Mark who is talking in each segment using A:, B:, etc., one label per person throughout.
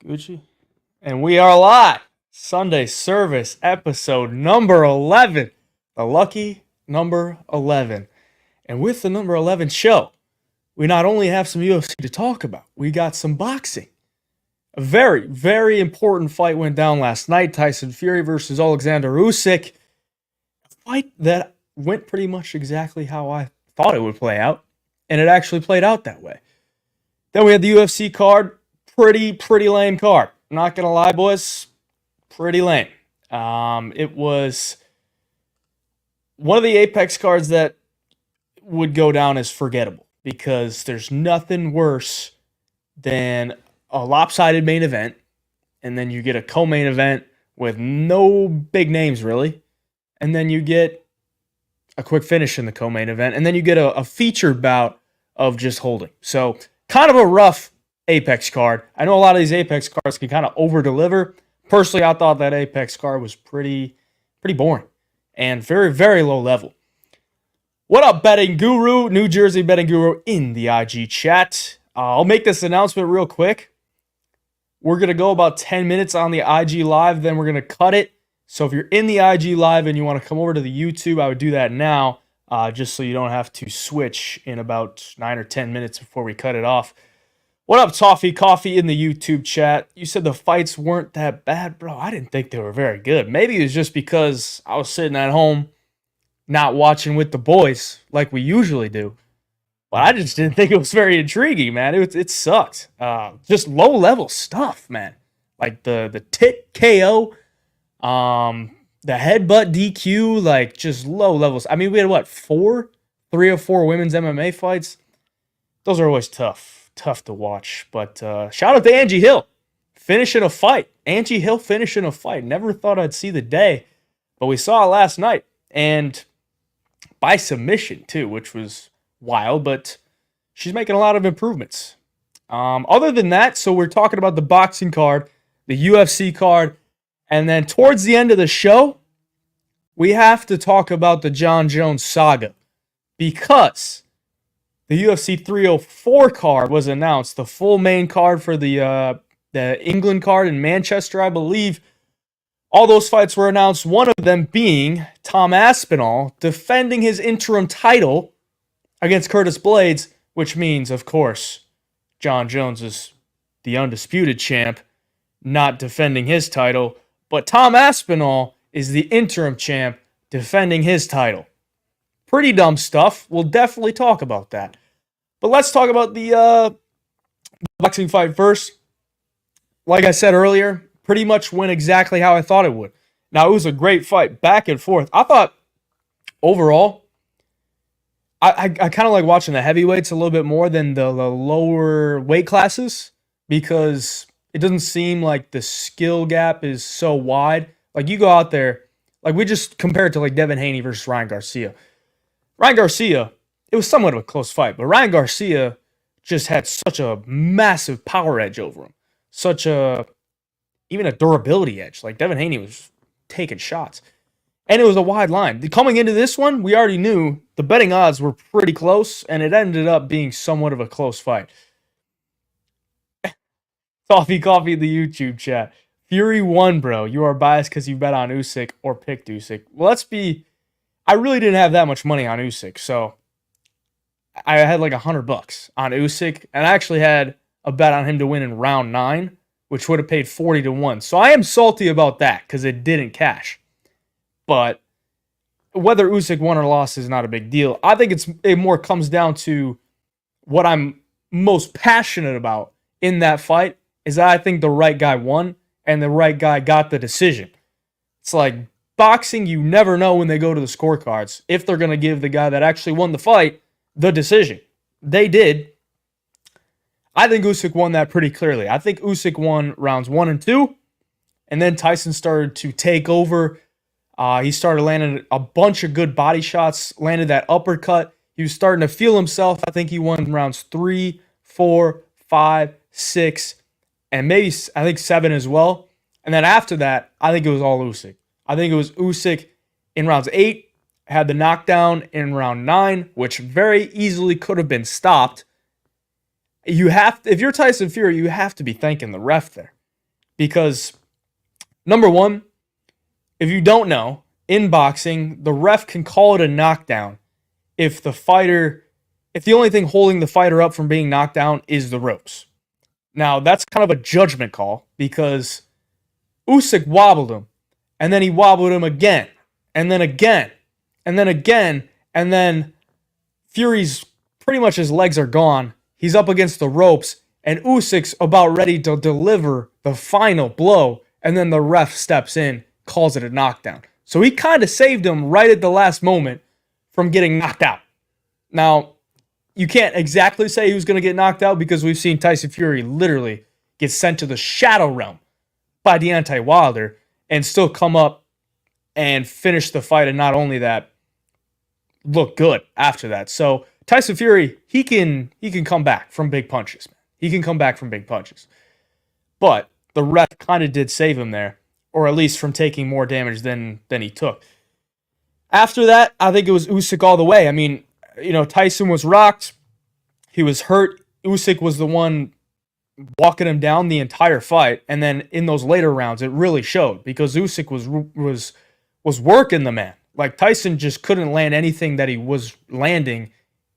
A: Gucci. And we are live. Sunday Service, episode number 11. The lucky number 11. And with the number 11 show, we not only have some UFC to talk about, we got some boxing. A very, very important fight went down last night. Tyson Fury versus Alexander Usyk. A fight that went pretty much exactly how I thought it would play out. And it actually played out that way. Then we had the UFC card. Pretty lame card. Not gonna lie, boys. Pretty lame. It was one of the Apex cards that would go down as forgettable because there's nothing worse than a lopsided main event, and then you get a co-main event with no big names really, and then you get a quick finish in the co-main event, and then you get a featured bout of just holding. So kind of a rough Apex card. I know a lot of these Apex cards can kind of over-deliver. Personally, I thought that Apex card was pretty boring and very low level. What up, betting guru? New Jersey betting guru in the IG chat. I'll make this announcement real quick. We're going to go about 10 minutes on the IG live, then we're going to cut it. So if you're in the IG live and you want to come over to the YouTube, I would do that now, just so you don't have to switch in about 9 or 10 minutes before we cut it off. What up, Toffee Coffee in the YouTube chat? You said the fights weren't that bad, bro. I didn't think they were very good. Maybe it was just because I was sitting at home not watching with the boys like we usually do. But I just didn't think it was very intriguing, man. It sucked. Just low-level stuff, man. Like the tit KO, the headbutt DQ, like just low levels. I mean, we had what, 3 or 4 women's MMA fights? Those are always tough to watch. But shout out to Angie Hill finishing a fight. Angie Hill finishing a fight. Never thought I'd see the day, but we saw it last night. And by submission, too, which was wild, but she's making a lot of improvements. Other than that, so we're talking about the boxing card, the UFC card, and then towards the end of the show, we have to talk about the Jon Jones saga because the UFC 304 card was announced, the full main card for the England card in Manchester, I believe. All those fights were announced, one of them being Tom Aspinall defending his interim title against Curtis Blades, which means, of course, Jon Jones is the undisputed champ, not defending his title, but Tom Aspinall is the interim champ defending his title. Pretty dumb stuff. We'll definitely talk about that. But let's talk about the boxing fight first. Like I said earlier, pretty much went exactly how I thought it would. Now, it was a great fight, back and forth. I thought, overall, I kind of like watching the heavyweights a little bit more than the lower weight classes because it doesn't seem like the skill gap is so wide. Like, you go out there, like we just compared to like Devin Haney versus Ryan Garcia. Ryan Garcia, it was somewhat of a close fight, but Ryan Garcia just had such a massive power edge over him. Even a durability edge. Like, Devin Haney was taking shots. And it was a wide line. Coming into this one, we already knew the betting odds were pretty close, and it ended up being somewhat of a close fight. Coffee in the YouTube chat. Fury won, bro. You are biased because you bet on Usyk or picked Usyk. Well, I really didn't have that much money on Usyk, so I had like $100 on Usyk, and I actually had a bet on him to win in round 9, which would have paid 40 to 1. So I am salty about that because it didn't cash. But whether Usyk won or lost is not a big deal. I think it more comes down to what I'm most passionate about in that fight is that I think the right guy won and the right guy got the decision. It's like boxing, you never know when they go to the scorecards if they're going to give the guy that actually won the fight the decision. They did. I think Usyk won that pretty clearly. I think Usyk won rounds 1 and 2, and then Tyson started to take over. He started landing a bunch of good body shots, landed that uppercut. He was starting to feel himself. I think he won rounds 3, 4, 5, 6, and maybe I think 7 as well. And then after that, I think it was all Usyk. I think it was Usyk in rounds 8, had the knockdown in round 9, which very easily could have been stopped. If you're Tyson Fury, you have to be thanking the ref there. because, number one, if you don't know, in boxing, the ref can call it a knockdown if the only thing holding the fighter up from being knocked down is the ropes. Now, that's kind of a judgment call because Usyk wobbled him, and then he wobbled him again, and then again, and then again, and then Fury's pretty much his legs are gone. He's up against the ropes, and Usyk's about ready to deliver the final blow, and then the ref steps in, calls it a knockdown. So he kind of saved him right at the last moment from getting knocked out. Now, you can't exactly say who's going to get knocked out because we've seen Tyson Fury literally get sent to the shadow realm by Deontay Wilder and still come up and finish the fight, and not only that, look good after that. So Tyson Fury, he can come back from big punches, man. He can come back from big punches. But the ref kind of did save him there, or at least from taking more damage than he took. After that, I think it was Usyk all the way. I mean, Tyson was rocked. He was hurt. Usyk was the one walking him down the entire fight. And then in those later rounds, it really showed because Usyk was working the man. Like, Tyson just couldn't land anything that he was landing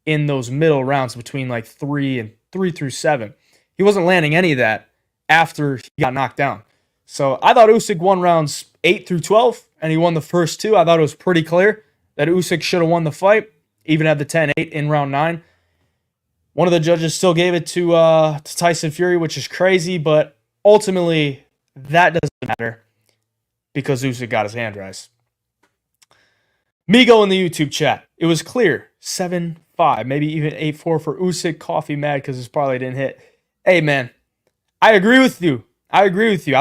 A: in those middle rounds between like 3 through 7. He wasn't landing any of that after he got knocked down. So I thought Usyk won rounds 8 through 12, and he won the first 2. I thought it was pretty clear that Usyk should have won the fight, even at the 10-8 in round 9. One of the judges still gave it to Tyson Fury, which is crazy, but ultimately that doesn't matter because Usyk got his hand raised. Migo in the YouTube chat. It was clear. 7-5, maybe even 8-4 for Usyk. Coffee mad because his parlay didn't hit. Hey, man, I agree with you. I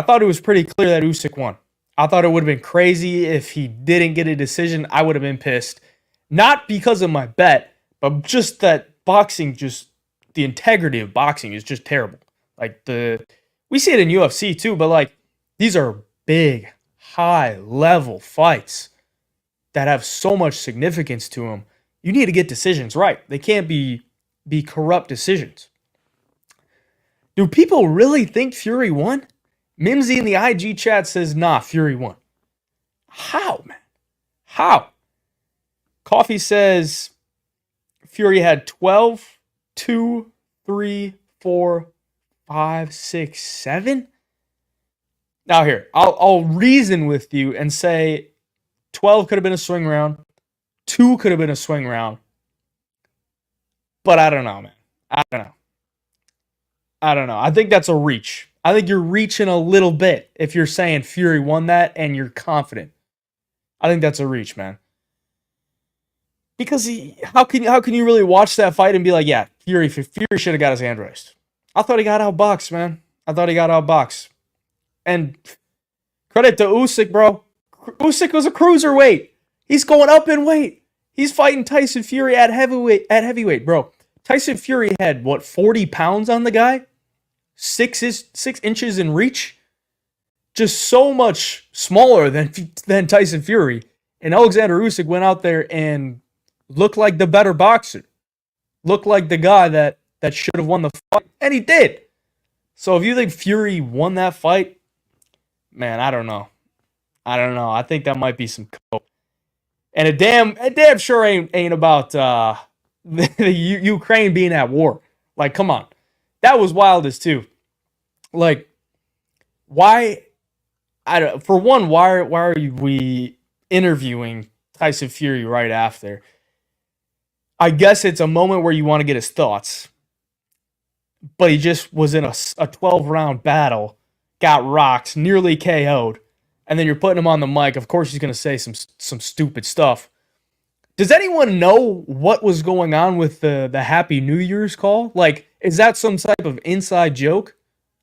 A: thought it was pretty clear that Usyk won. I thought it would have been crazy if he didn't get a decision. I would have been pissed. Not because of my bet, but just that boxing, just the integrity of boxing is just terrible. Like, we see it in UFC too, but like, these are big, high-level fights that have so much significance to them. You need to get decisions right. They can't be corrupt decisions. Do people really think Fury won? Mimsy in the IG chat says, nah, Fury won. How, man? How? Coffee says Fury had 12, 2, 3, 4, 5, 6, 7. Now here, I'll reason with you and say 12 could have been a swing round. 2 could have been a swing round. But I don't know, man. I don't know. I think that's a reach. I think you're reaching a little bit if you're saying Fury won that and you're confident. I think that's a reach, man. Because how can you really watch that fight and be like, yeah, Fury should have got his hand raised. I thought he got outboxed, man. And credit to Usyk, bro. Usyk was a cruiserweight. He's going up in weight. He's fighting Tyson Fury at heavyweight, bro. Tyson Fury had, 40 pounds on the guy? 6 inches in reach? Just so much smaller than Tyson Fury. And Alexander Usyk went out there and looked like the better boxer. Looked like the guy that should have won the fight. And he did. So if you think Fury won that fight, man, I don't know. I think that might be some coke. And it damn sure ain't about the Ukraine being at war. Like, come on. That was wildest too. Like, why? For one, why are we interviewing Tyson Fury right after? I guess it's a moment where you want to get his thoughts. But he just was in a 12-round battle, got rocked, nearly KO'd, and then you're putting him on the mic. Of course he's going to say some stupid stuff. Does anyone know what was going on with the Happy New Year's call? Like, is that some type of inside joke?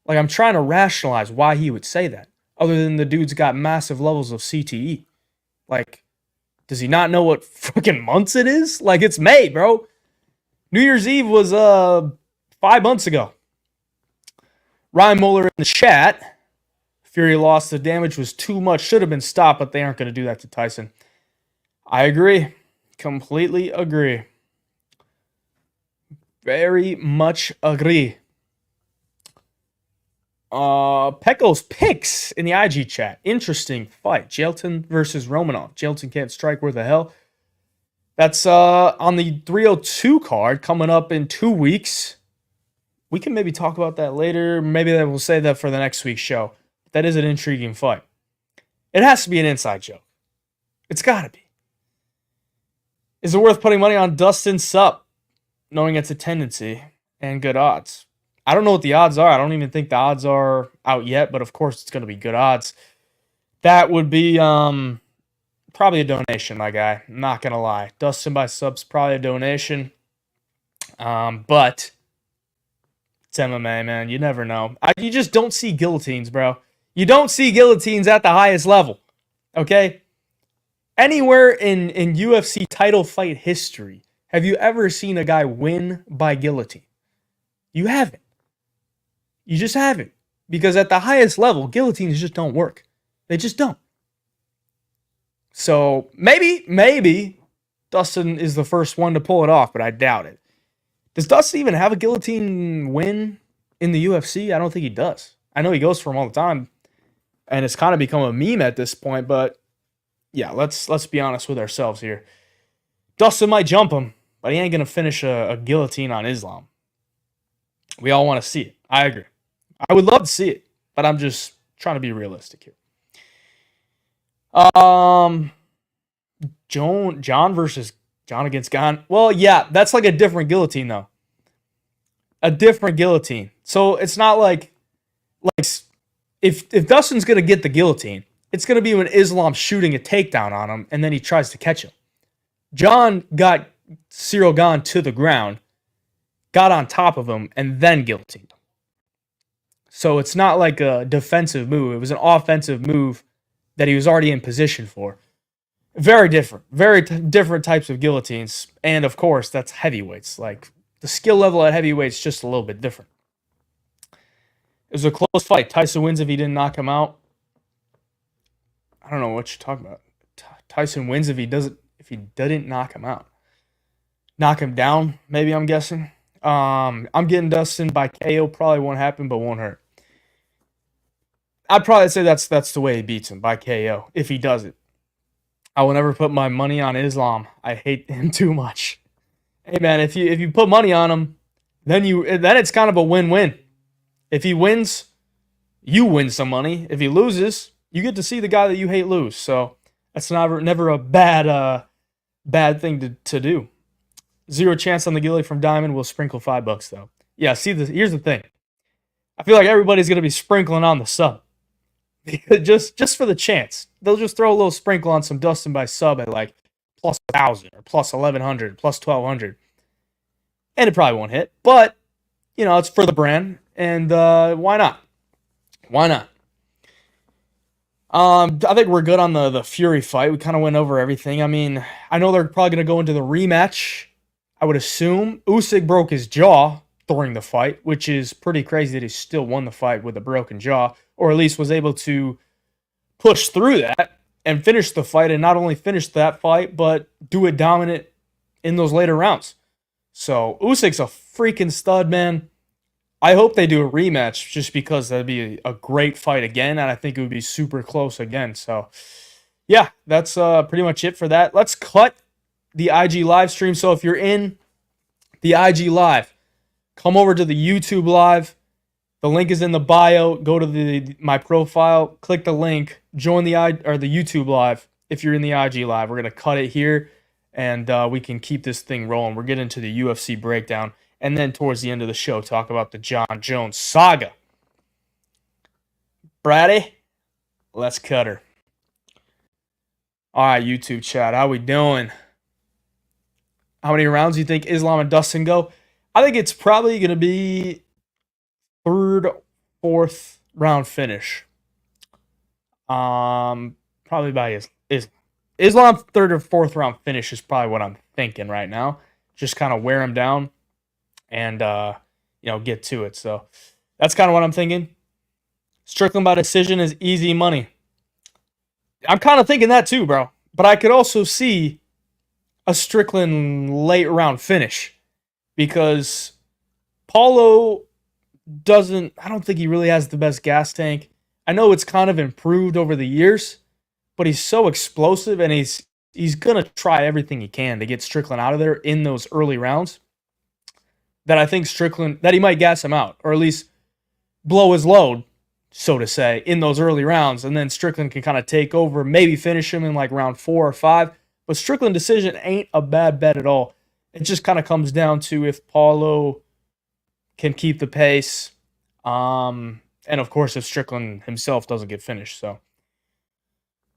A: Like, I'm trying to rationalize why he would say that, other than the dude's got massive levels of CTE. Like, does he not know what fucking months it is? Like, it's May, bro. New Year's Eve was 5 months ago. Ryan Muller in the chat. Fury lost. The damage was too much. Should have been stopped, but they aren't going to do that to Tyson. I agree. Completely agree. Very much agree. Pecco's picks in the IG chat. Interesting fight. Jailton versus Romanov. Jailton can't strike worth a hell. That's on the 302 card coming up in 2 weeks. We can maybe talk about that later. Maybe we'll save that for the next week's show. That is an intriguing fight. It has to be an inside joke. It's got to be. Is it worth putting money on Dustin Sup, knowing it's a tendency and good odds? I don't know what the odds are. I don't even think the odds are out yet, but of course it's going to be good odds. That would be probably a donation, my guy. I'm not going to lie. Dustin by Sup's probably a donation. But it's MMA, man. You never know. You just don't see guillotines, bro. You don't see guillotines at the highest level. Okay? Anywhere in UFC title fight history, have you ever seen a guy win by guillotine? You haven't. You just haven't. Because at the highest level, guillotines just don't work. They just don't. So maybe Dustin is the first one to pull it off, but I doubt it. Does Dustin even have a guillotine win in the UFC? I don't think he does. I know he goes for them all the time, and it's kind of become a meme at this point, but yeah, let's be honest with ourselves here. Dustin might jump him, but he ain't going to finish a guillotine on Islam. We all want to see it. I agree. I would love to see it, but I'm just trying to be realistic here. Jon versus Jon against Gon. Well, yeah, that's like a different guillotine, though. A different guillotine. So it's not like if Dustin's going to get the guillotine, it's going to be when Islam's shooting a takedown on him, and then he tries to catch him. Jon got Cyril Gane to the ground, got on top of him, and then guillotined him. So it's not like a defensive move. It was an offensive move that he was already in position for. Very different. Very different types of guillotines. And, of course, that's heavyweights. Like, the skill level at heavyweights is just a little bit different. It was a close fight. Tyson wins if he didn't knock him out. I don't know what you're talking about. Tyson wins if he didn't knock him out. Knock him down, maybe, I'm guessing. I'm getting Dustin by KO. Probably won't happen, but won't hurt. I'd probably say that's the way he beats him, by KO, if he does it. I will never put my money on Islam. I hate him too much. Hey man, if you put money on him, then it's kind of a win-win. If he wins, you win some money. If he loses, you get to see the guy that you hate lose. So that's never a bad thing to do. 0 chance on the Gilly from Diamond. We'll sprinkle $5 though. Yeah, here's the thing. I feel like everybody's gonna be sprinkling on the sub. just for the chance. They'll just throw a little sprinkle on some Dustin by sub at like plus 1,000 or plus 1,100, plus 1,200. And it probably won't hit. But, it's for the brand. And why not? Why not? I think we're good on the Fury fight. We kind of went over everything. I mean, I know they're probably going to go into the rematch. I would assume. Usyk broke his jaw during the fight, which is pretty crazy that he still won the fight with a broken jaw, or at least was able to push through that and finish the fight, and not only finish that fight, but do it dominant in those later rounds. So Usyk's a freaking stud, man. I hope they do a rematch just because that'd be a great fight again, and I think it would be super close again. So, yeah, that's pretty much it for that. Let's cut the IG live stream. So if you're in the IG live, come over to the YouTube live. The link is in the bio. Go to my profile, click the link, join the YouTube live. If you're in the IG live, we're gonna cut it here, and we can keep this thing rolling. We're getting to the UFC breakdown, and then towards the end of the show, talk about the Jon Jones saga. Brady, let's cut her. All right, YouTube chat, how we doing? How many rounds do you think Islam and Dustin go? I think it's probably going to be 3rd, 4th round finish. Probably by Islam 3rd or 4th round finish is probably what I'm thinking right now. Just kind of wear him down and get to it. So that's kind of what I'm thinking. Strickland by decision is easy money. I'm kind of thinking that too, bro. But I could also see a Strickland late round finish because Paulo I don't think he really has the best gas tank. I know it's kind of improved over the years, but he's so explosive and he's gonna try everything he can to get Strickland out of there in those early rounds. That I think that he might gas him out, or at least blow his load, so to say, in those early rounds, and then Strickland can kind of take over, maybe finish him in like round 4 or 5. But Strickland decision ain't a bad bet at all. It just kind of comes down to if Paulo can keep the pace, and of course if Strickland himself doesn't get finished. So,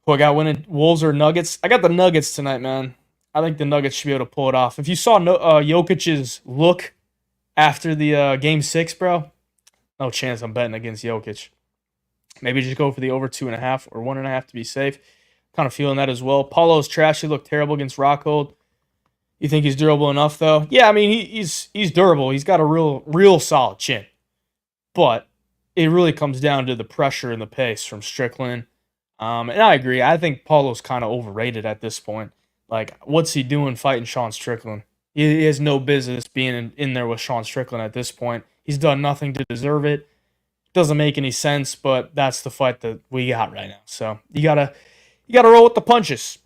A: who I got winning, Wolves or Nuggets? I got the Nuggets tonight, man. I think the Nuggets should be able to pull it off. If you saw Jokic's look after the Game 6, bro, no chance I'm betting against Jokic. Maybe just go for the over 2.5 or 1.5 to be safe. Kind of feeling that as well. Paulo's trash. He looked terrible against Rockhold. You think he's durable enough, though? Yeah, I mean, he's durable. He's got a real solid chin. But it really comes down to the pressure and the pace from Strickland. And I agree. I think Paulo's kind of overrated at this point. Like, what's he doing fighting Sean Strickland? He has no business being in there with Sean Strickland at this point. He's done nothing to deserve it. Doesn't make any sense, but that's the fight that we got right now. So you gotta roll with the punches.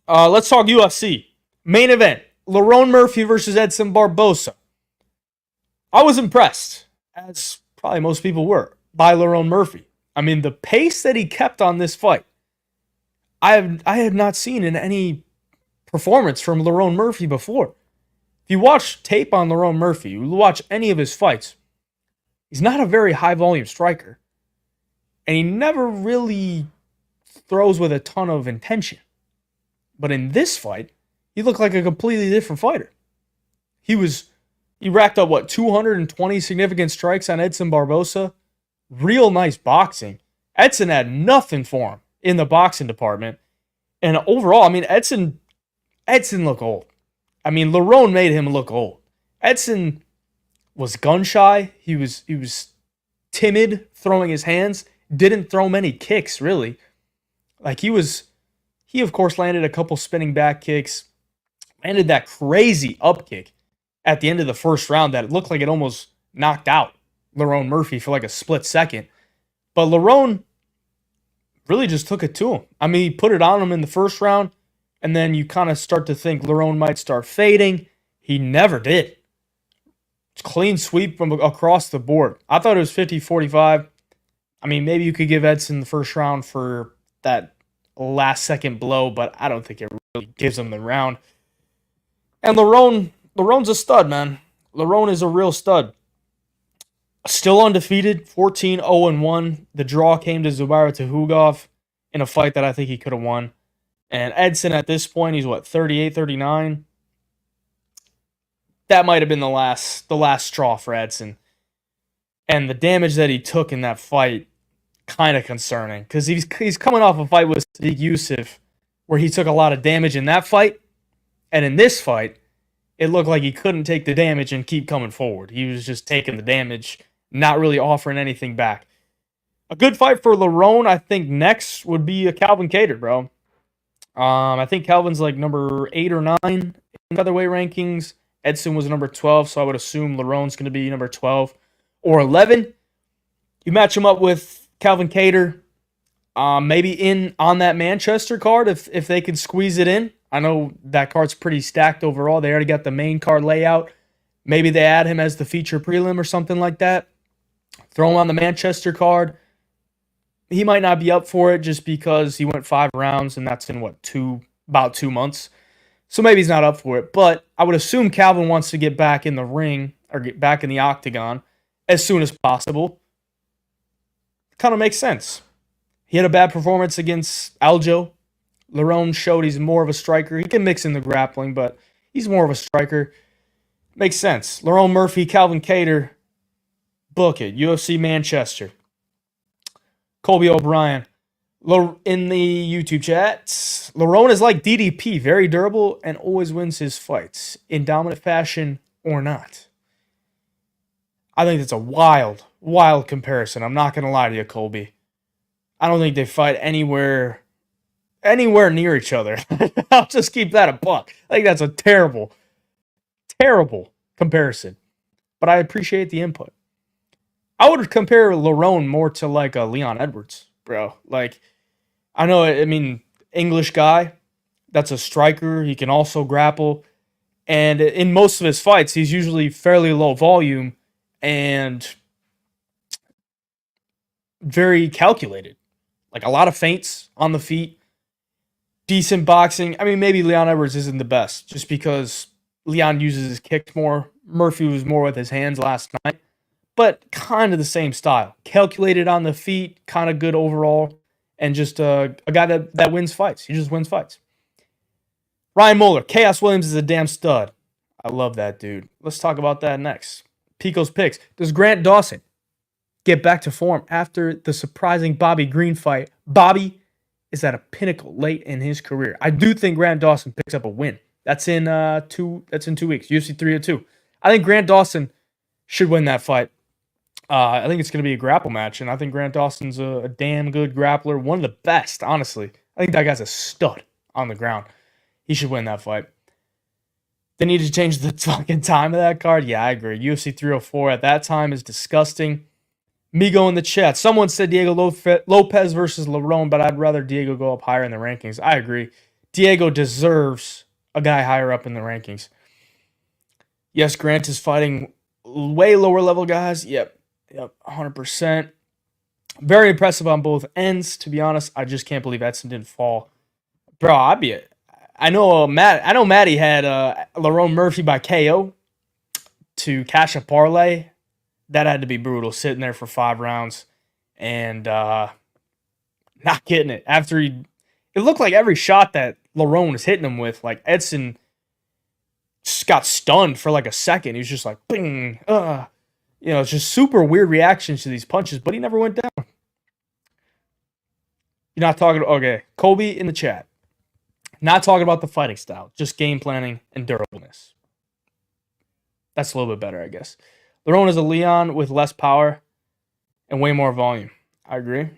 A: Let's talk UFC. Main event: Lerone Murphy versus Edson Barboza. I was impressed, as probably most people were, by Lerone Murphy. I mean, the pace that he kept on this fight, I have not seen in any performance from Lerone Murphy before. If you watch tape on Lerone Murphy, you watch any of his fights, he's not a very high volume striker. And he never really throws with a ton of intention. But in this fight, he looked like a completely different fighter. He racked up 220 significant strikes on Edson Barboza. Real nice boxing. Edson had nothing for him in the boxing department. And overall, I mean, Edson looked old. I mean, Lerone made him look old. Edson was gun shy. He was timid throwing his hands. Didn't throw many kicks, really. Like he of course landed a couple spinning back kicks. Landed that crazy up kick at the end of the first round that it looked like it almost knocked out Lerone Murphy for like a split second. But Lerone really just took it to him. I mean, he put it on him in the first round, and then you kind of start to think Lerone might start fading. He never did. Clean sweep from across the board. I thought it was 50-45. I mean, maybe you could give Edson the first round for that last second blow, but I don't think it really gives him the round. And Lerone's a stud, man. Lerone is a real stud. Still undefeated, 14-0-1. The draw came to Zubaira Tukhugov in a fight that I think he could have won. And Edson at this point, he's 38, 39. That might have been the last straw for Edson. And the damage that he took in that fight, kind of concerning. Because he's coming off a fight with Sadiq Yusuff where he took a lot of damage in that fight. And in this fight, it looked like he couldn't take the damage and keep coming forward. He was just taking the damage, not really offering anything back. A good fight for Lerone, I think next would be a Calvin Kattar, bro. I think Calvin's like number 8 or 9 in featherweight rankings. Edson was number 12, so I would assume Lerone's going to be number 12 or 11. You match him up with Calvin Kattar, maybe on that Manchester card if they can squeeze it in. I know that card's pretty stacked overall. They already got the main card layout. Maybe they add him as the feature prelim or something like that. Throw him on the Manchester card. He might not be up for it just because he went 5 rounds, and that's in about 2 months. So maybe he's not up for it. But I would assume Calvin wants to get back in the ring or get back in the octagon as soon as possible. Kind of makes sense. He had a bad performance against Aljo. Lerone showed he's more of a striker. He can mix in the grappling, but he's more of a striker. Makes sense. Lerone Murphy, Calvin Kattar, book it. UFC Manchester. Colby O'Brien. In the YouTube chat, Lerone is like DDP, very durable and always wins his fights, in dominant fashion or not. I think that's a wild comparison. I'm not going to lie to you, Colby. I don't think they fight anywhere near each other. I'll just keep that a buck. I think that's a terrible comparison. But I appreciate the input. I would compare Lerone more to like a Leon Edwards, bro. Like, I mean, English guy, that's a striker. He can also grapple. And in most of his fights, he's usually fairly low volume and very calculated. Like a lot of feints on the feet, decent boxing. I mean, maybe Leon Edwards isn't the best just because Leon uses his kicks more. Murphy was more with his hands last night, but kind of the same style. Calculated on the feet, kind of good overall, and just a guy that wins fights. He just wins fights. Ryan Moeller, Chaos Williams is a damn stud. I love that dude. Let's talk about that next. Pico's picks. Does Grant Dawson get back to form after the surprising Bobby Green fight? Bobby is at a pinnacle late in his career. I do think Grant Dawson picks up a win. That's in 2 weeks. UFC 302. I think Grant Dawson should win that fight. I think it's going to be a grapple match, and I think Grant Dawson's a damn good grappler. One of the best, honestly. I think that guy's a stud on the ground. He should win that fight. They need to change the fucking time of that card. Yeah, I agree. UFC 304 at that time is disgusting. Migo in the chat. Someone said Diego Lopez versus Lerone, but I'd rather Diego go up higher in the rankings. I agree. Diego deserves a guy higher up in the rankings. Yes, Grant is fighting way lower level guys. Yep, 100%. Very impressive on both ends, to be honest. I just can't believe Edson didn't fall. Bro, I know Matty had Lerone Murphy by KO to cash a parlay. That had to be brutal, sitting there for 5 rounds and not getting it. It looked like every shot that Lerone was hitting him with, like Edson just got stunned for like a second. He was just like, bing, it's just super weird reactions to these punches, but he never went down. You're not talking, okay, Kobe in the chat. Not talking about the fighting style, just game planning and durableness. That's a little bit better, I guess. Lerone is a Leon with less power and way more volume. I agree.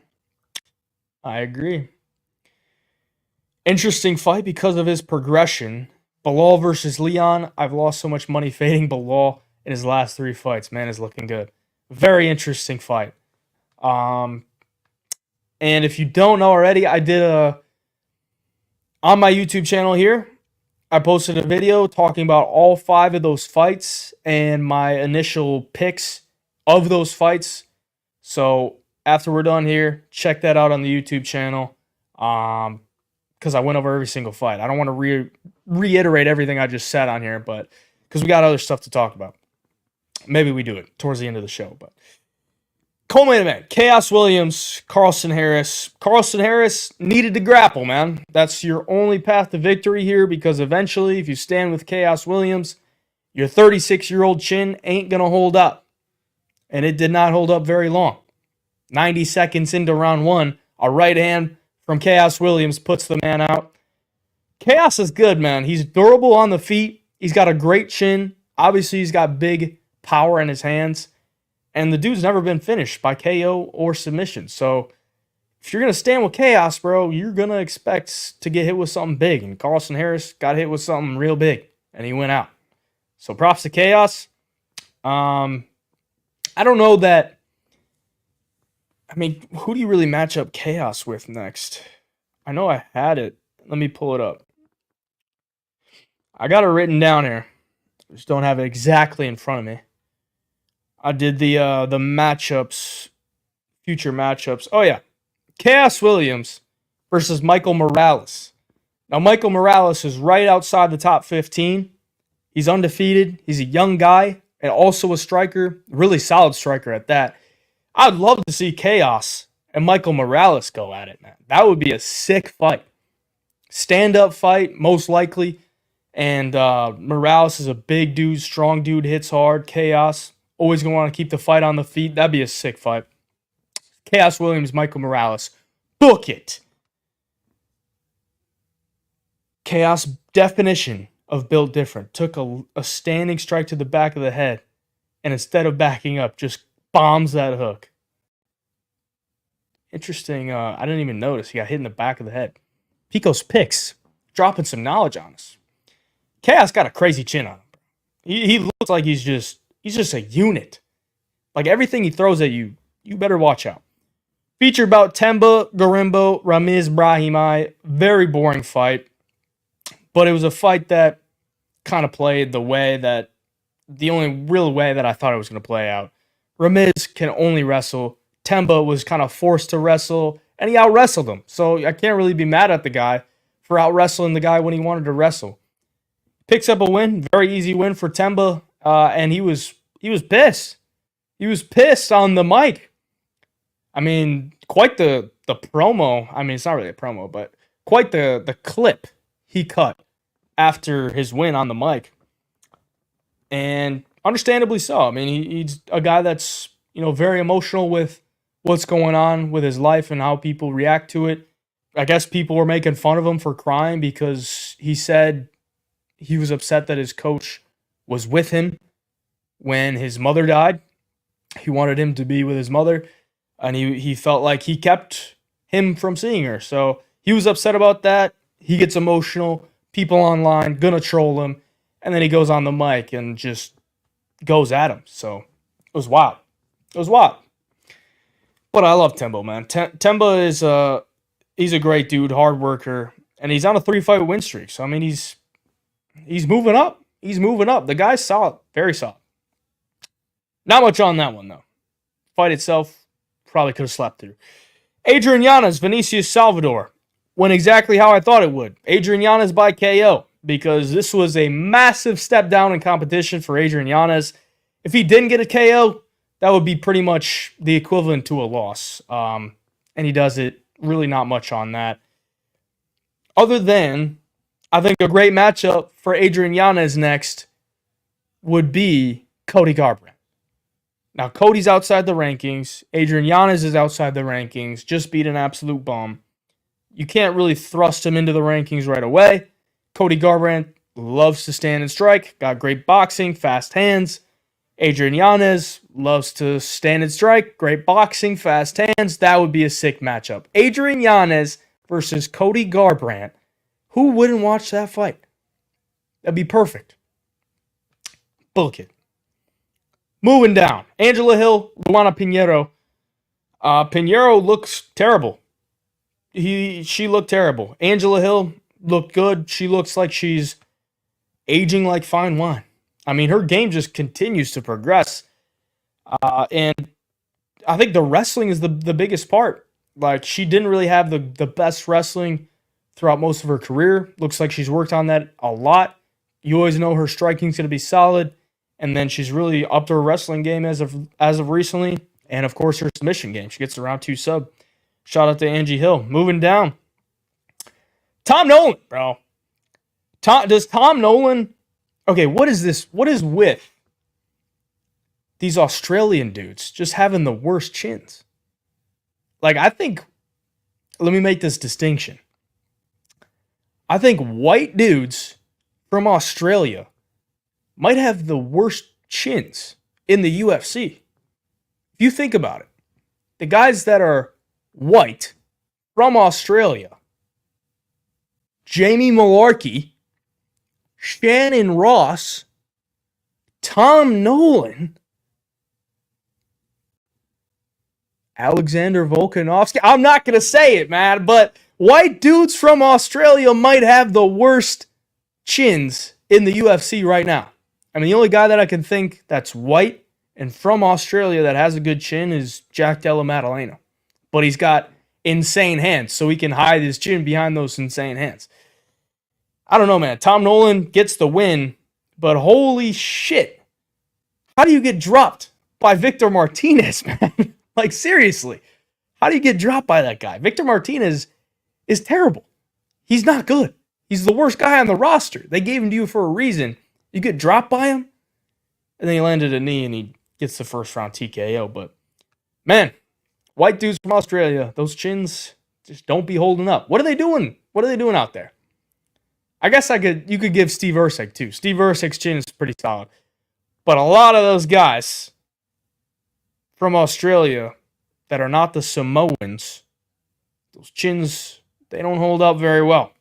A: Interesting fight because of his progression. Bilal versus Leon. I've lost so much money fading Bilal in his last 3 fights. Man, is looking good. Very interesting fight. And if you don't know already, I did on my YouTube channel here, I posted a video talking about all 5 of those fights and my initial picks of those fights. So after we're done here, check that out on the YouTube channel because I went over every single fight. I don't want to reiterate everything I just said on here, but because we got other stuff to talk about. Maybe we do it towards the end of the show. But co-main event, Chaos Williams, Carlston Harris. Carlston Harris needed to grapple, man. That's your only path to victory here because eventually, if you stand with Chaos Williams, your 36-year-old chin ain't going to hold up. And it did not hold up very long. 90 seconds into round 1, a right hand from Chaos Williams puts the man out. Chaos is good, man. He's durable on the feet. He's got a great chin. Obviously, he's got big power in his hands. And the dude's never been finished by KO or submission. So if you're going to stand with Chaos, bro, you're going to expect to get hit with something big. And Carlston Harris got hit with something real big. And he went out. So props to Chaos. I don't know that. I mean, who do you really match up Chaos with next? I know I had it. Let me pull it up. I got it written down here. I just don't have it exactly in front of me. I did the matchups, future matchups. Oh, yeah. Chaos Williams versus Michael Morales. Now, Michael Morales is right outside the top 15. He's undefeated. He's a young guy and also a striker, really solid striker at that. I'd love to see Chaos and Michael Morales go at it, man. That would be a sick fight. Stand-up fight, most likely. And Morales is a big dude, strong dude, hits hard. Chaos, always going to want to keep the fight on the feet. That'd be a sick fight. Chaos Williams, Michael Morales. Book it. Chaos definition of built different. Took a standing strike to the back of the head. And instead of backing up, just bombs that hook. Interesting. I didn't even notice. He got hit in the back of the head. Pico's picks. Dropping some knowledge on us. Chaos got a crazy chin on him. He looks like he's just a unit. Like everything he throws at you, you better watch out. Feature about Temba Garimbo Ramiz Brahimai. Very boring fight. But it was a fight that kind of played the only real way that I thought it was going to play out. Ramiz can only wrestle. Temba was kind of forced to wrestle, and he out-wrestled him. So I can't really be mad at the guy for out-wrestling the guy when he wanted to wrestle. Picks up a win, very easy win for Temba, and he was pissed. He was pissed on the mic. I mean, quite the promo. I mean, it's not really a promo, but quite the clip he cut after his win on the mic. And understandably so. I mean, he's a guy that's, very emotional with what's going on with his life and how people react to it. I guess people were making fun of him for crying because he said he was upset that his coach was with him when his mother died. He wanted him to be with his mother, and he felt like he kept him from seeing her. So he was upset about that. He gets emotional. People online gonna troll him, and then he goes on the mic and just goes at him. So it was wild. It was wild. But I love Tembo, man. Temba is he's a great dude, hard worker, and he's on a 3-fight win streak. So I mean, he's moving up. He's moving up. The guy's solid, very solid. Not much on that one though. Fight itself probably could have slept through. Adrian Yanez, Vinicius Salvador went exactly how I thought it would. Adrian Yanez by KO, because this was a massive step down in competition for Adrian Yanez. If he didn't get a KO, that would be pretty much the equivalent to a loss. And he does it, really not much on that. Other than, I think a great matchup for Adrian Yanez next would be Cody Garbrandt. Now, Cody's outside the rankings. Adrian Yanez is outside the rankings. Just beat an absolute bum. You can't really thrust him into the rankings right away. Cody Garbrandt loves to stand and strike. Got great boxing, fast hands. Adrian Yanez loves to stand and strike. Great boxing, fast hands. That would be a sick matchup. Adrian Yanez versus Cody Garbrandt. Who wouldn't watch that fight? That'd be perfect. Book it. Moving down. Angela Hill, Luana Pinheiro. Pinheiro looks terrible. She looked terrible. Angela Hill looked good. She looks like she's aging like fine wine. I mean, her game just continues to progress. And I think the wrestling is the biggest part. Like, she didn't really have the best wrestling throughout most of her career. Looks like she's worked on that a lot. You always know her striking's going to be solid. And then she's really upped her wrestling game as of recently. And, of course, her submission game. She gets a round 2 sub. Shout out to Angie Hill. Moving down. Tom Nolan, bro. Does Tom Nolan... Okay, what is this? What is with these Australian dudes just having the worst chins? Like, I think... Let me make this distinction. I think white dudes from Australia might have the worst chins in the UFC. If you think about it, the guys that are white from Australia, Jamie Malarkey, Shannon Ross, Tom Nolan, Alexander Volkanovski. I'm not going to say it, man, but white dudes from Australia might have the worst chins in the UFC right now. I mean, the only guy that I can think that's white and from Australia that has a good chin is Jack Della Maddalena. But he's got insane hands, so he can hide his chin behind those insane hands. I don't know, man. Tom Nolan gets the win, but holy shit. How do you get dropped by Victor Martinez, man? Like, seriously. How do you get dropped by that guy? Victor Martinez is terrible. He's not good. He's the worst guy on the roster. They gave him to you for a reason. You get dropped by him, and then he landed a knee, and he gets the first round TKO. But, man, white dudes from Australia, those chins just don't be holding up. What are they doing? What are they doing out there? I guess you could give Steve Usyk, too. Steve Usyk's chin is pretty solid. But a lot of those guys from Australia that are not the Samoans, those chins, they don't hold up very well.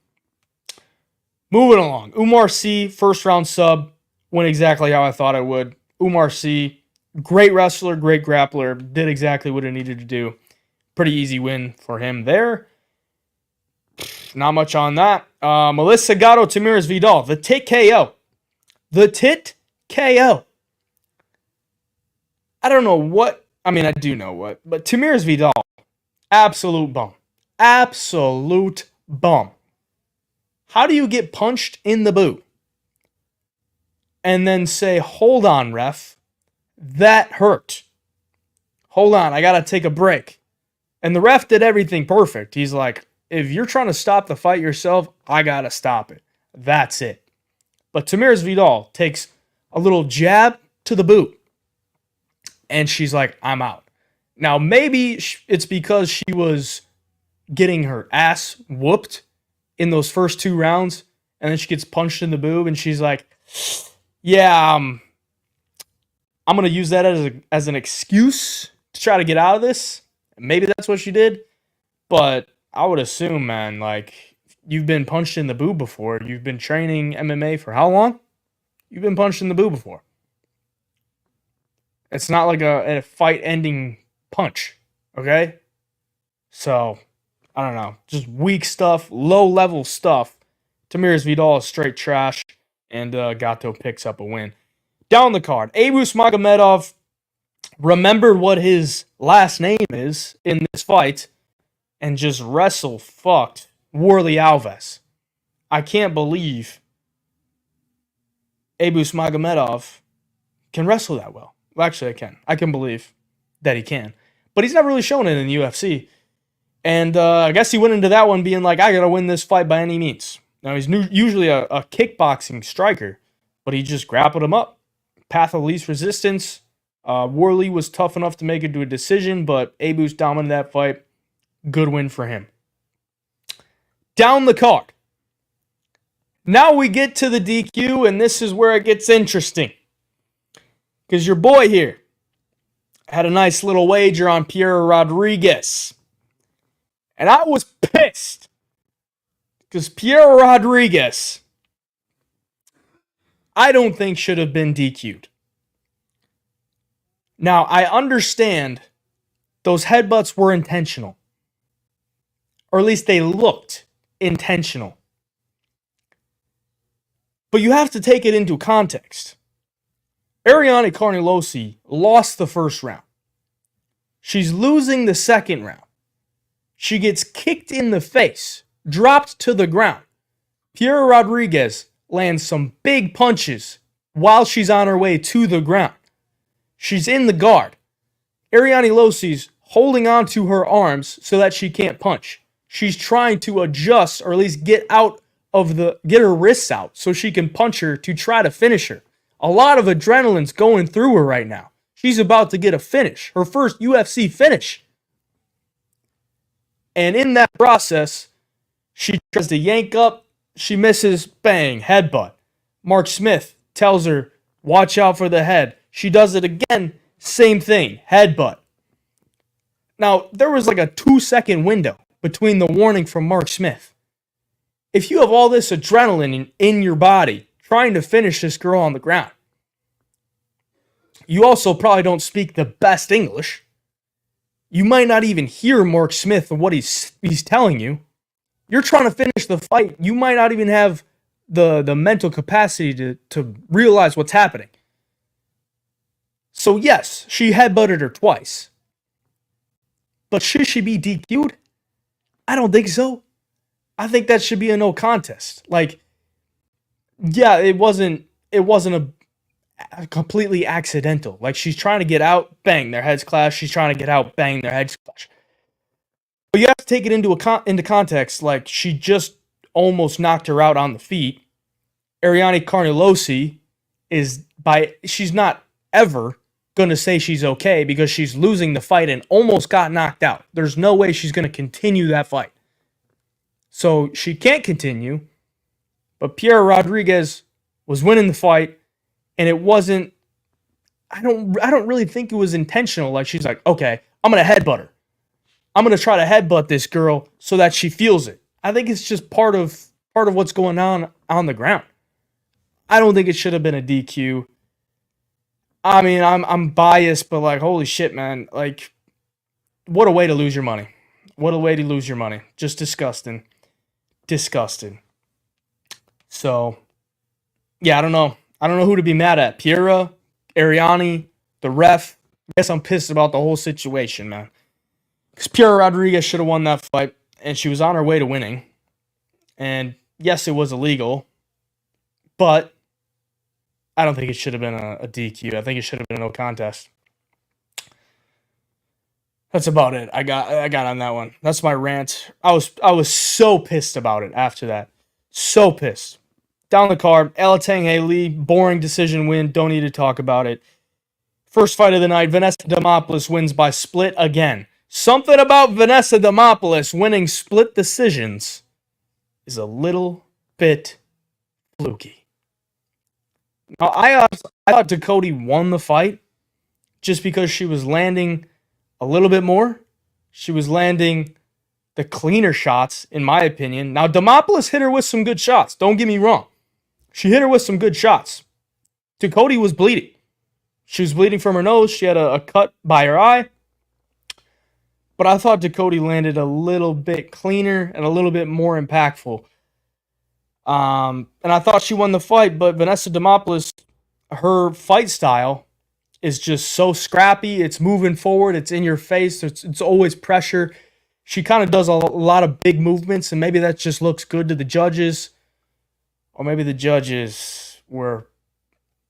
A: Moving along. Umar C, first round sub, went exactly how I thought it would. Umar C, Great wrestler, great grappler, did exactly what it needed to do. Pretty easy win for him there. Not much on that. Melissa Gatto, Tamires Vidal, the Tit KO. The Tit KO. I don't know what, I mean, I do know what, but Tamires Vidal, absolute bum. Absolute bum. How do you get punched in the boot and then say, hold on, ref, that hurt. Hold on, I got to take a break. And the ref did everything perfect. He's like, if you're trying to stop the fight yourself, I got to stop it. That's it. But Tamires Vidal takes a little jab to the boot. And she's like, I'm out. Now, maybe it's because she was getting her ass whooped in those first 2 rounds. And then she gets punched in the boob. And she's like, yeah, I'm going to use that as an excuse to try to get out of this. Maybe that's what she did. But I would assume, man, like, you've been punched in the boob before. You've been training MMA for how long? You've been punched in the boob before. It's not like a fight-ending punch, okay? So, I don't know. Just weak stuff, low-level stuff. Tamires Vidal is straight trash, and Gatto picks up a win. Down the card, Abus Magomedov remembered what his last name is in this fight and just wrestle-fucked Warley Alves. I can't believe Abus Magomedov can wrestle that well. Well, actually, I can. I can believe that he can. But he's never really shown it in the UFC. And I guess he went into that one being like, I got to win this fight by any means. Now, he's usually a kickboxing striker, but he just grappled him up. Path of least resistance. Warley was tough enough to make it to a decision, but Abus dominated that fight. Good win for him. Down the card. Now we get to the DQ, and this is where it gets interesting. Because your boy here had a nice little wager on Pierre Rodriguez. And I was pissed. Because Pierre Rodriguez, I don't think should have been DQ'd. Now, I understand those headbutts were intentional. Or at least they looked intentional. But you have to take it into context. Ariane Carnelossi lost the first round. She's losing the second round. She gets kicked in the face, dropped to the ground. Pierre Rodriguez lands some big punches while she's on her way to the ground. She's in the guard. Ariane Lossi's holding on to her arms so that she can't punch. She's trying to adjust or at least get her wrists out so she can punch her to try to finish her. A lot of adrenaline's going through her right now. She's about to get a finish, her first UFC finish. And in that process, she tries to yank up, she misses, bang, headbutt. Mark Smith tells her, watch out for the head. She does it again, same thing, headbutt. Now, there was like a 2-second window between the warning from Mark Smith. If you have all this adrenaline in your body, trying to finish this girl on the ground. You also probably don't speak the best English. You might not even hear Mark Smith and what he's telling you. You're trying to finish the fight. You might not even have the mental capacity to realize what's happening. So yes, she headbutted her twice. But should she be DQ'd? I don't think so. I think that should be a no contest. Like, yeah, it wasn't a completely accidental. Like, she's trying to get out, bang, their heads clash. She's trying to get out, bang, their heads clash. But you have to take it into context. Like, she just almost knocked her out on the feet. Ariane Carnelossi she's not ever going to say she's okay because she's losing the fight and almost got knocked out. There's no way she's going to continue that fight. So she can't continue. But Pierre Rodriguez was winning the fight, and it wasn't. I don't really think it was intentional. Like, she's like, okay, I'm gonna headbutt her. I'm gonna try to headbutt this girl so that she feels it. I think it's just part of what's going on the ground. I don't think it should have been a DQ. I mean, I'm biased, but like, holy shit, man. Like, what a way to lose your money. What a way to lose your money. Just disgusting. Disgusting. So, yeah, I don't know. I don't know who to be mad at. Piera, Ariani, the ref. I guess I'm pissed about the whole situation, man. Because Piera Rodriguez should have won that fight, and she was on her way to winning. And yes, it was illegal, but I don't think it should have been a DQ. I think it should have been a no contest. That's about it. I got on that one. That's my rant. I was so pissed about it after that. So pissed. Down the card, Alatang Lee, boring decision win. Don't need to talk about it. First fight of the night, Vanessa Demopoulos wins by split again. Something about Vanessa Demopoulos winning split decisions is a little bit fluky. Now, I thought Dakota won the fight just because she was landing a little bit more. She was landing the cleaner shots, in my opinion. Now, Demopoulos hit her with some good shots. Don't get me wrong. She hit her with some good shots. Dakota was bleeding. She was bleeding from her nose. She had a cut by her eye. But I thought Dakota landed a little bit cleaner and a little bit more impactful. And I thought she won the fight, but Vanessa Demopoulos, her fight style is just so scrappy. It's moving forward. It's in your face. It's always pressure. She kind of does a lot of big movements, and maybe that just looks good to the judges. Or maybe the judges were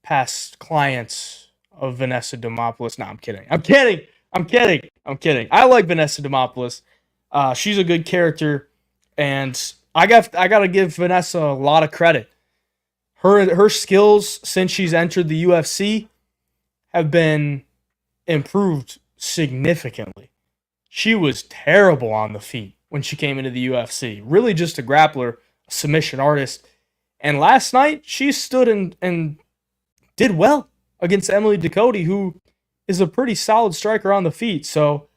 A: past clients of Vanessa Demopoulos. No, I'm kidding. I'm kidding. I like Vanessa Demopoulos. She's a good character, and I got to give Vanessa a lot of credit. Her skills since she's entered the UFC have been improved significantly. She was terrible on the feet when she came into the UFC. Really just a grappler, a submission artist. And last night, she stood and did well against Emily Dakota, who is a pretty solid striker on the feet. So,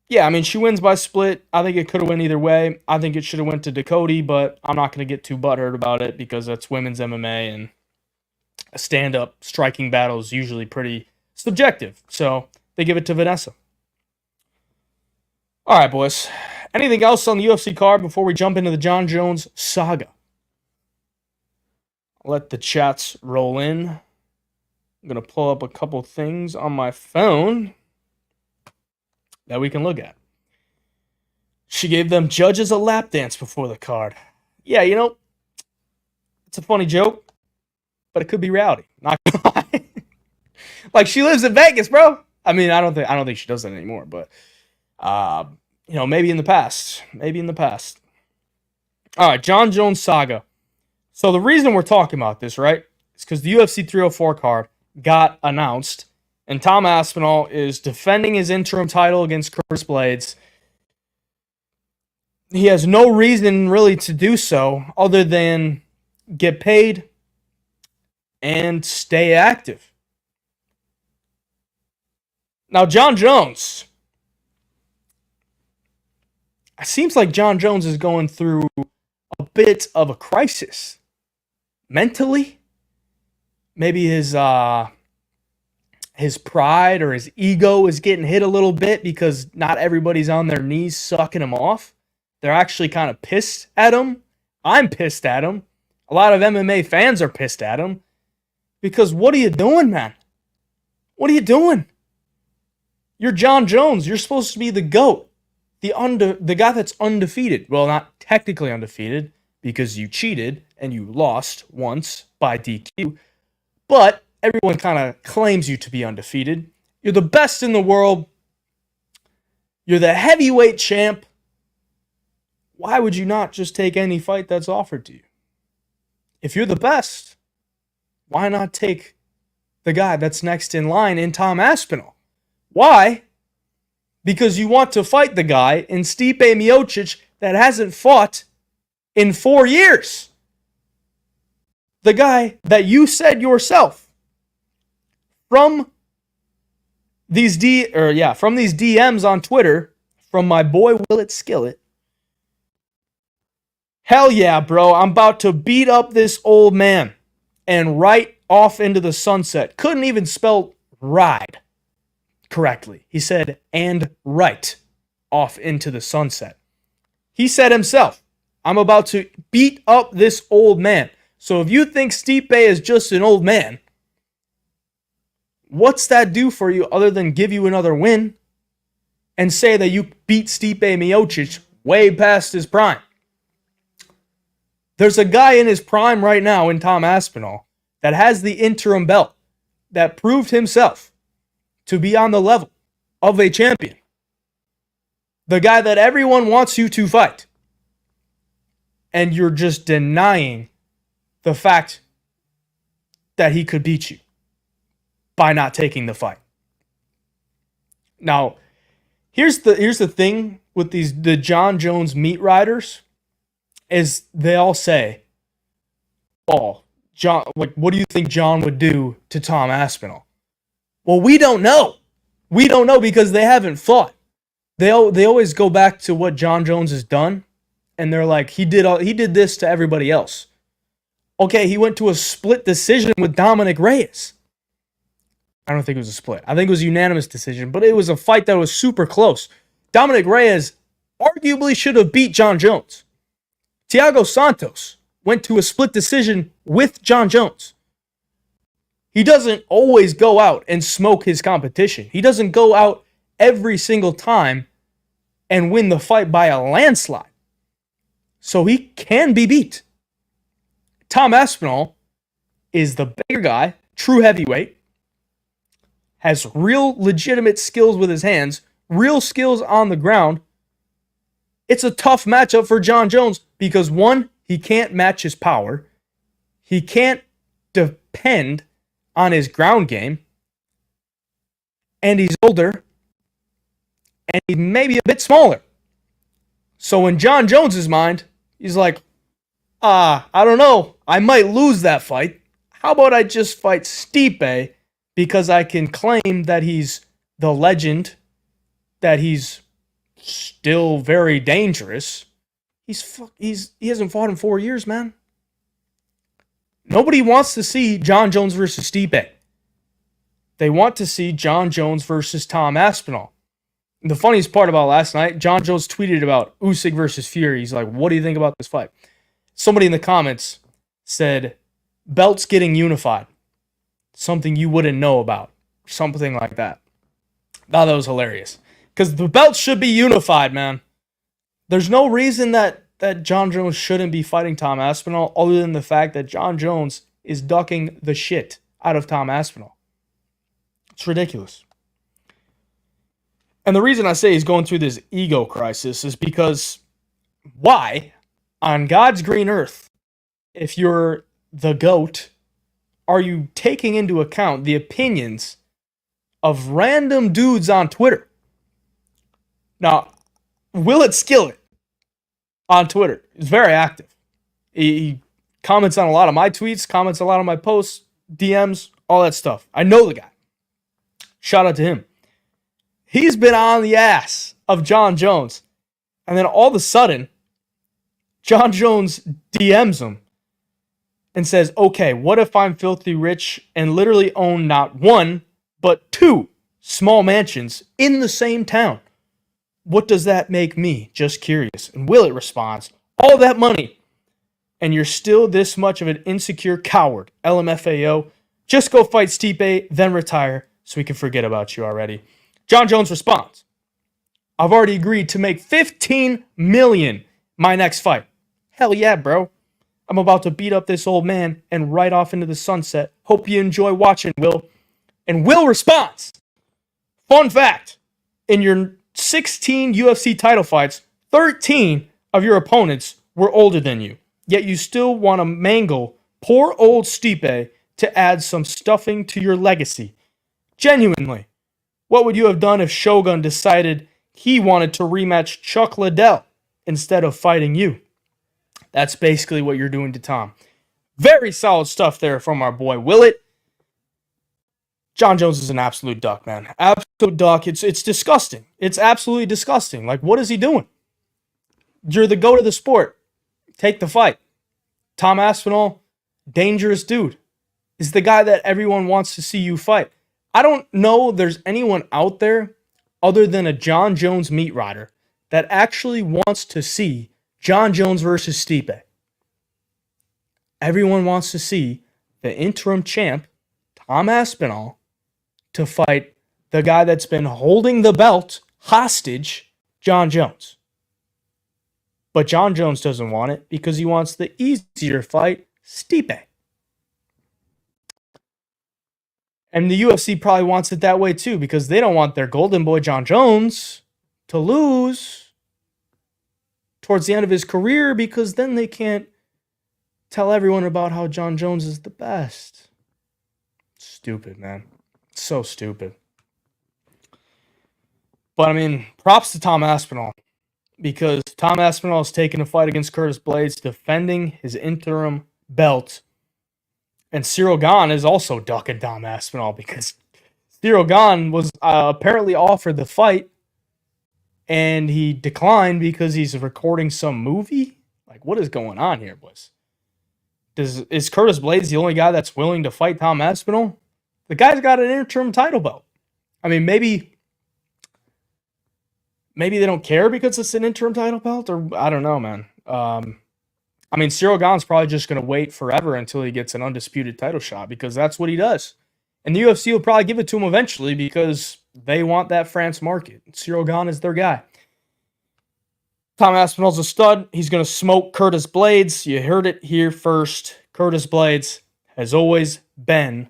A: yeah, I mean, she wins by split. I think it could have went either way. I think it should have went to Dakota, but I'm not going to get too butthurt about it because that's women's MMA, and a stand-up striking battle is usually pretty subjective. So, they give it to Vanessa. All right, boys. Anything else on the UFC card before we jump into the Jon Jones saga? Let the chats roll in. I'm going to pull up a couple things on my phone that we can look at. She gave them judges a lap dance before the card. Yeah, you know, it's a funny joke, but it could be reality. Not gonna lie. Like, she lives in Vegas, bro. I mean, I don't think she does that anymore, but you know, maybe in the past. All right, Jon Jones saga. So the reason we're talking about this, right, is because the UFC 304 card got announced, and Tom Aspinall is defending his interim title against Curtis Blades. He has no reason really to do so other than get paid and stay active. Now, Jon Jones. It seems like Jon Jones is going through a bit of a crisis. Mentally, maybe his pride or his ego is getting hit a little bit because not everybody's on their knees sucking him off. They're actually kind of pissed at him. I'm pissed at him. A lot of MMA fans are pissed at him because what are you doing, man? What are you doing? You're Jon Jones. You're supposed to be the GOAT, the guy that's undefeated. Well, not technically undefeated because you cheated and you lost once by DQ, but everyone kind of claims you to be undefeated. You're the best in the world. You're the heavyweight champ. Why would you not just take any fight that's offered to you? If you're the best, why not take the guy that's next in line in Tom Aspinall? Why? Because you want to fight the guy in Stipe Miocic that hasn't fought in 4 years. The guy that you said yourself from these DMs on Twitter from my boy Willet Skillet. Hell yeah, bro. I'm about to beat up this old man and right off into the sunset. Couldn't even spell ride correctly. He said, and right, off into the sunset. He said himself, I'm about to beat up this old man. So if you think Stipe is just an old man, what's that do for you other than give you another win and say that you beat Stipe Miocic way past his prime? There's a guy in his prime right now in Tom Aspinall that has the interim belt that proved himself to be on the level of a champion. The guy that everyone wants you to fight. And you're just denying the fact that he could beat you by not taking the fight. Now, here's the thing with the Jon Jones meat riders is they all say, "Oh, John, like, what do you think John would do to Tom Aspinall?" Well, we don't know. We don't know because they haven't fought. They always go back to what Jon Jones has done, and they're like, he did this to everybody else. Okay, he went to a split decision with Dominic Reyes. I don't think it was a split. I think it was a unanimous decision, but it was a fight that was super close. Dominic Reyes arguably should have beat Jon Jones. Thiago Santos went to a split decision with Jon Jones. He doesn't always go out and smoke his competition. He doesn't go out every single time and win the fight by a landslide. So he can be beat. Tom Aspinall is the bigger guy, true heavyweight, has real legitimate skills with his hands, real skills on the ground. It's a tough matchup for Jon Jones because, one, he can't match his power. He can't depend on his ground game. And he's older. And he may be a bit smaller. So in Jon Jones's mind, he's like, I don't know. I might lose that fight. How about I just fight Stipe because I can claim that he's the legend, that he's still very dangerous. He hasn't fought in 4 years, man. Nobody wants to see Jon Jones versus Stipe. They want to see Jon Jones versus Tom Aspinall. And the funniest part about last night, Jon Jones tweeted about Usyk versus Fury. He's like, what do you think about this fight? Somebody in the comments said, belts getting unified. Something you wouldn't know about. Something like that. Thought that was hilarious. Because the belts should be unified, man. There's no reason that Jon Jones shouldn't be fighting Tom Aspinall other than the fact that Jon Jones is ducking the shit out of Tom Aspinall. It's ridiculous. And the reason I say he's going through this ego crisis is because why, on God's green earth, if you're the GOAT, are you taking into account the opinions of random dudes on Twitter? Now, Willett Skillet on Twitter is very active. He comments on a lot of my tweets, comments on a lot of my posts, DMs, all that stuff. I know the guy. Shout out to him. He's been on the ass of Jon Jones. And then all of a sudden, Jon Jones DMs him and says, okay, what if I'm filthy rich and literally own not one, but two small mansions in the same town? What does that make me? Just curious. And Willett responds, all that money, and you're still this much of an insecure coward. LMFAO. Just go fight Stipe, then retire so we can forget about you already. Jon Jones responds, I've already agreed to make $15 million my next fight. Hell yeah, bro. I'm about to beat up this old man and ride off into the sunset. Hope you enjoy watching, Will. And Will responds, fun fact, in your 16 UFC title fights, 13 of your opponents were older than you. Yet you still want to mangle poor old Stipe to add some stuffing to your legacy. Genuinely, what would you have done if Shogun decided he wanted to rematch Chuck Liddell instead of fighting you? That's basically what you're doing to Tom. Very solid stuff there from our boy Willett. Jon Jones is an absolute duck, man. Absolute duck. It's disgusting. It's absolutely disgusting. Like, what is he doing? You're the GOAT of the sport. Take the fight. Tom Aspinall, dangerous dude. is the guy that everyone wants to see you fight. I don't know there's anyone out there other than a Jon Jones meat rider that actually wants to see Jon Jones versus Stipe. Everyone wants to see the interim champ, Tom Aspinall, to fight the guy that's been holding the belt hostage, Jon Jones. But Jon Jones doesn't want it because he wants the easier fight, Stipe. And the UFC probably wants it that way too because they don't want their golden boy, Jon Jones, to lose towards the end of his career because then they can't tell everyone about how Jon Jones is the best. Stupid, man. So stupid. But, I mean, props to Tom Aspinall because Tom Aspinall is taking a fight against Curtis Blaydes, defending his interim belt. And Cyril Gane is also ducking Tom Aspinall because Cyril Gane was apparently offered the fight and he declined because he's recording some movie. Like, what is going on here, boys? Is Curtis Blaydes the only guy that's willing to fight Tom Aspinall? The guy's got an interim title belt. I mean, maybe they don't care because it's an interim title belt, or I don't know, man. I mean, Cyril Gane's probably just going to wait forever until he gets an undisputed title shot because that's what he does. And the UFC will probably give it to him eventually because they want that France market. Cyril Gane is their guy. Tom Aspinall's a stud. He's going to smoke Curtis Blaydes. You heard it here first. Curtis Blaydes has always been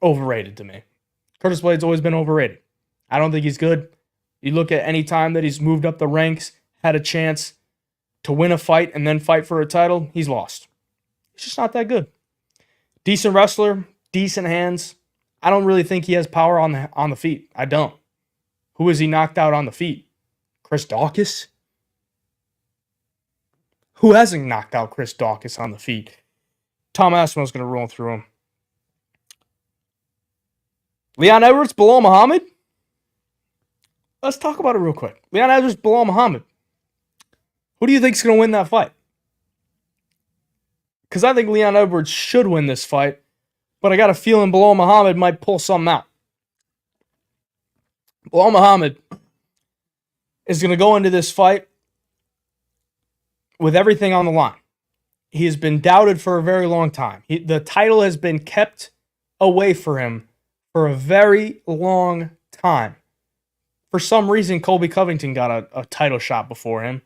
A: overrated to me. Curtis Blaydes always been overrated. I don't think he's good. You look at any time that he's moved up the ranks, had a chance to win a fight and then fight for a title, he's lost. He's just not that good. Decent wrestler, decent hands. I don't really think he has power on the feet. I don't. Who has he knocked out on the feet? Chris Daukaus? Who hasn't knocked out Chris Daukaus on the feet? Tom Aspinall's going to roll through him. Leon Edwards, Belal Muhammad? Let's talk about it real quick. Leon Edwards, Belal Muhammad. Who do you think is going to win that fight? Because I think Leon Edwards should win this fight, but I got a feeling Belal Muhammad might pull something out. Belal Muhammad is going to go into this fight with everything on the line. He has been doubted for a very long time. The title has been kept away from him for a very long time. For some reason, Colby Covington got a title shot before him.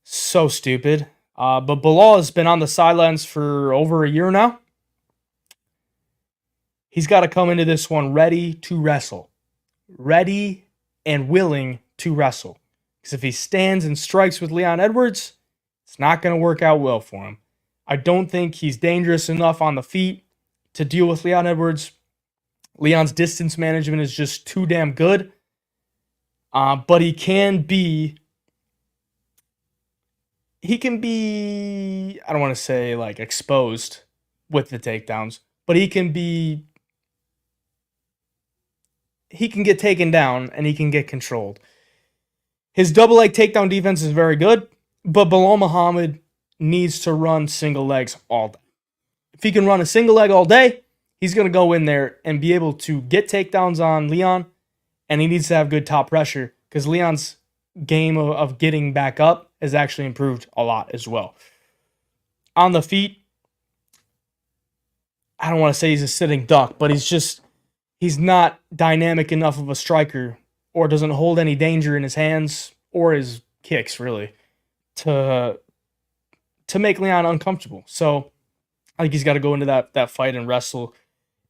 A: So stupid. But Belal has been on the sidelines for over a year now. He's got to come into this one ready to wrestle. Ready and willing to wrestle. Because if he stands and strikes with Leon Edwards, it's not going to work out well for him. I don't think he's dangerous enough on the feet to deal with Leon Edwards. Leon's distance management is just too damn good. But he can be, I don't want to say like exposed with the takedowns, but he can get taken down and he can get controlled. His double leg takedown defense is very good, but Belal Muhammad needs to run single legs all day. If he can run a single leg all day, he's going to go in there and be able to get takedowns on Leon, and he needs to have good top pressure because Leon's game of getting back up has actually improved a lot as well. On the feet, I don't want to say he's a sitting duck, but he's not dynamic enough of a striker or doesn't hold any danger in his hands or his kicks, really, to make Leon uncomfortable. So I think he's got to go into that fight and wrestle.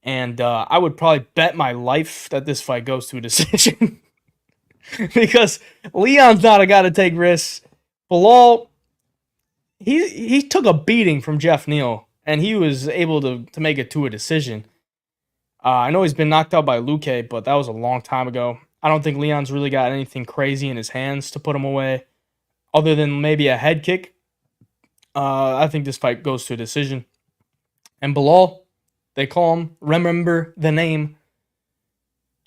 A: And I would probably bet my life that this fight goes to a decision. Because Leon's not a guy to take risks. Belal, he took a beating from Jeff Neal, and he was able to make it to a decision. I know he's been knocked out by Luque, but that was a long time ago. I don't think Leon's really got anything crazy in his hands to put him away, other than maybe a head kick. I think this fight goes to a decision. And Belal, they call him, remember the name.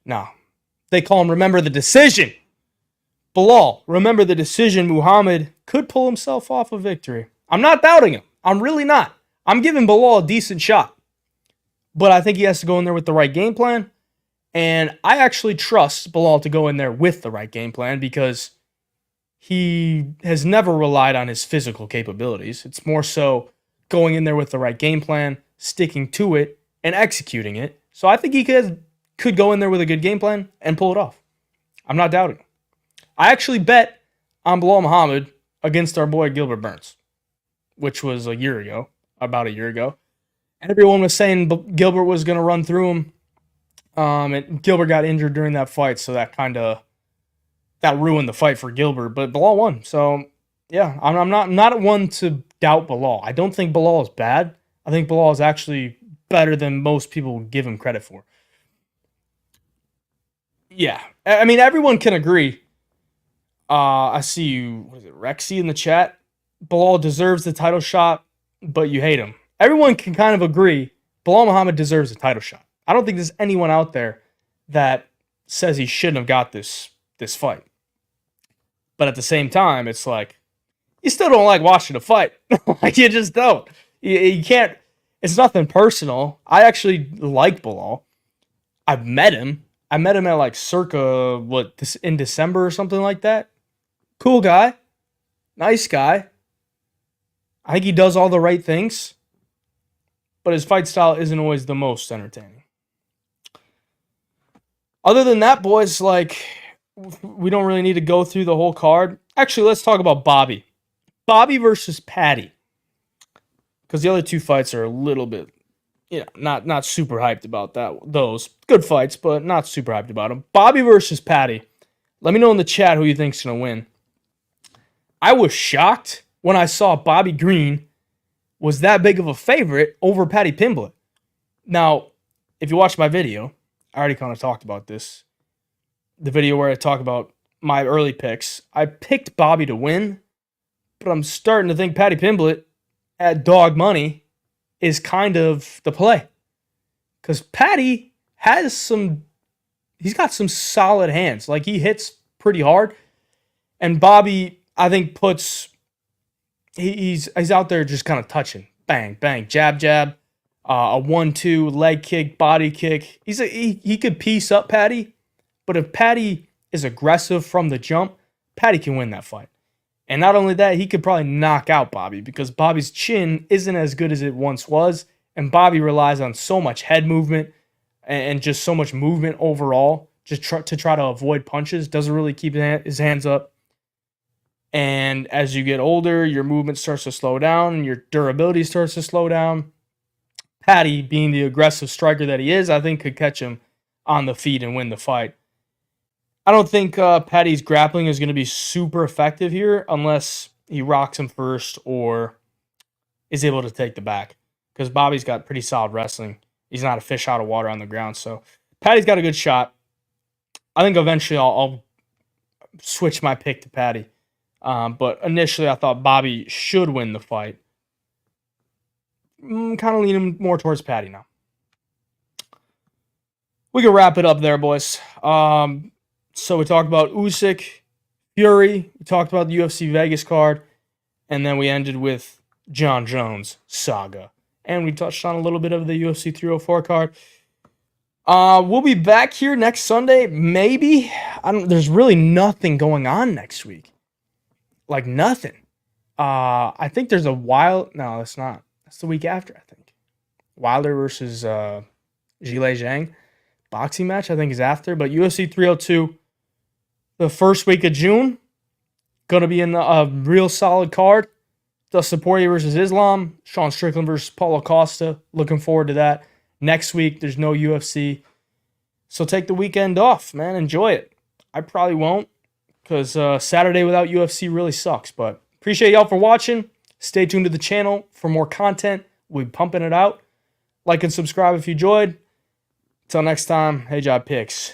A: No. They call him, remember the decision. Belal, remember the decision. Muhammad could pull himself off a victory. I'm not doubting him. I'm really not. I'm giving Belal a decent shot, but I think he has to go in there with the right game plan. And I actually trust Belal to go in there with the right game plan because he has never relied on his physical capabilities. It's more so going in there with the right game plan, sticking to it, and executing it. So I think he could go in there with a good game plan and pull it off. I'm not doubting it. I actually bet on Belal Muhammad against our boy Gilbert Burns, which was about a year ago. And everyone was saying Gilbert was going to run through him. And Gilbert got injured during that fight, so that ruined the fight for Gilbert. But Belal won, so yeah, I'm not one to doubt Belal. I don't think Belal is bad. I think Belal is actually better than most people give him credit for. Yeah, I mean everyone can agree. I see you, Rexy in the chat. Belal deserves the title shot, but you hate him. Everyone can kind of agree Belal Muhammad deserves a title shot. I don't think there's anyone out there that says he shouldn't have got this fight. But at the same time, it's like, you still don't like watching a fight. Like, you just don't. You can't. It's nothing personal. I actually like Belal. I've met him. I met him at like circa, in December or something like that. Cool guy. Nice guy. I think he does all the right things. But his fight style isn't always the most entertaining. Other than that, boys, like, we don't really need to go through the whole card. Actually, let's talk about Bobby. Bobby versus Patty. Because the other two fights are a little bit, not super hyped about those. Good fights, but not super hyped about them. Bobby versus Patty. Let me know in the chat who you think's going to win. I was shocked when I saw Bobby Green was that big of a favorite over Paddy Pimblett. Now, if you watch my video, I already kind of talked about this. The video where I talk about my early picks. I picked Bobby to win, but I'm starting to think Paddy Pimblett at dog money is kind of the play. Because Paddy he's got some solid hands. Like, he hits pretty hard. And Bobby, I think, he's out there just kind of touching. Bang, bang, jab, jab. A 1-2 leg kick, body kick. He could piece up Paddy, but if Paddy is aggressive from the jump, Paddy can win that fight. And not only that, he could probably knock out Bobby because Bobby's chin isn't as good as it once was, and Bobby relies on so much head movement and just so much movement overall just to try to avoid punches. Doesn't really keep his hands up. And as you get older, your movement starts to slow down and your durability starts to slow down. Paddy, being the aggressive striker that he is, I think could catch him on the feet and win the fight. I don't think Paddy's grappling is going to be super effective here unless he rocks him first or is able to take the back. Because Bobby's got pretty solid wrestling. He's not a fish out of water on the ground. So Paddy's got a good shot. I think eventually I'll switch my pick to Paddy. But initially I thought Bobby should win the fight. Kind of leaning more towards Paddy now. We can wrap it up there, boys. So we talked about Usyk, Fury. We talked about the UFC Vegas card. And then we ended with Jon Jones, Saga. And we touched on a little bit of the UFC 304 card. We'll be back here next Sunday. Maybe. There's really nothing going on next week. Like, nothing. I think there's a wild... No, it's not. That's the week after, I think. Wilder versus Zhilei Zhang. Boxing match, I think, is after. But UFC 302, the first week of June, going to be in a real solid card. Dustin Poirier versus Islam. Sean Strickland versus Paulo Costa. Looking forward to that. Next week, there's no UFC. So take the weekend off, man. Enjoy it. I probably won't because Saturday without UFC really sucks. But appreciate y'all for watching. Stay tuned to the channel for more content. We'll be pumping it out. Like and subscribe if you enjoyed. Until next time, Hayjivepicks.